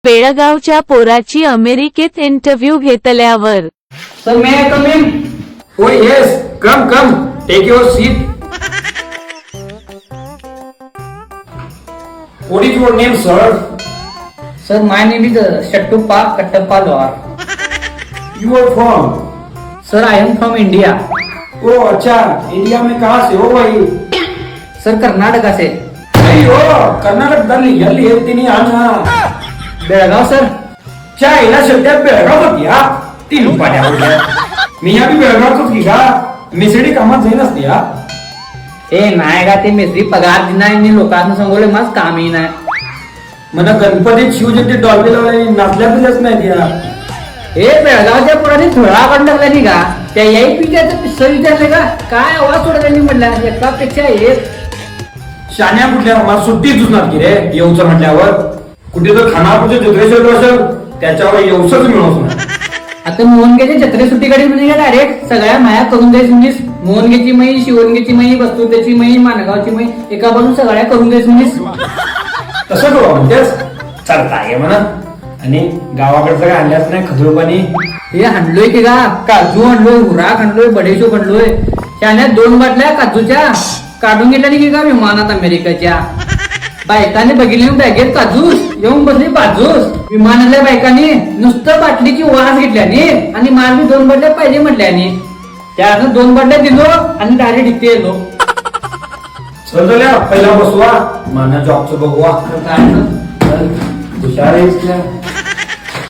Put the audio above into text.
बेळगावच्या पोराची अमेरिकेत इंटरव्ह्यू घेतल्यावर Sir, may I come in? Oh yes, come, take your seat. What is your name, sir? Sir, my name is Shattuppa Kattappa Lawar. You are from? Sir, I am from India. Oh अच्छा, India में कहाँ से हो भाई? Sir, Karnataka से. अयो कर्नाटकದಲ್ಲಿ ಎಲ್ಲಿ ಹೇಳ್ತೀನಿ ಅಣ್ಣ Belgaum sir. चायला सध्या बेळगावात या तीन पाड्या उडल्या मी या बी बेळगावच की का मिसळी कामात जाईन असते हा ए नाही का ते मेसरी पगार दिनाय आणि लोकांना सांगवले मस्त कामही नाही. मला गणपतीत शिवजयंती डॉल्बी लावले नाचल्यातच नाही त्या ए बेळगावच्या पोराने थोडा पण टाकला नाही का त्या याई पिकाचं पिस्सं विचारले का काय आवाज सोडा त्यांनी म्हटलं एकापेक्षा एक. शाण्या कुठल्या मला सुट्टी जुजणार की रे येऊचं म्हटल्यावर कुठे तर खानापूरचे चित्रेश्वर असेल त्याच्यावर येऊसच मिळवस आता मोहनगेची छत्री सुट्टी काढी म्हणजे का डायरेक्ट सगळ्या माया करून द्यायची म्हणजेच मोहनगेची मई शिवणगेची मई वस्तुतेची मई मानगावची मई एका बाजून सगळ्या करून द्यायची म्हणजेच तसं करू म्हणतेस चालता आहे म्हणा आणि गावाकडचं काय आणल्याच नाही खजूर पाणी हे हाणलोय की का काजू आणलोय हुराक आणलोय बडेशोप आणलोय त्याने 2 बाटल्या काजूच्या काढून घेतल्या की का विमानात अमेरिकेच्या बायकाने बघितली बॅगेत काजूस येऊन बसली बाजूस विमानातल्या बायकांनी नुसतं बाटलीची वास घेतल्याने आणि माल मी 2 बाटल्या पाहिजे म्हटल्याने त्यानं 2 बाटल्या दिलो आणि डायरेक्ट इथे येलो. चल झाल्या पहिला बसवा माना जॉबचं बघवा काय हुशार आहेस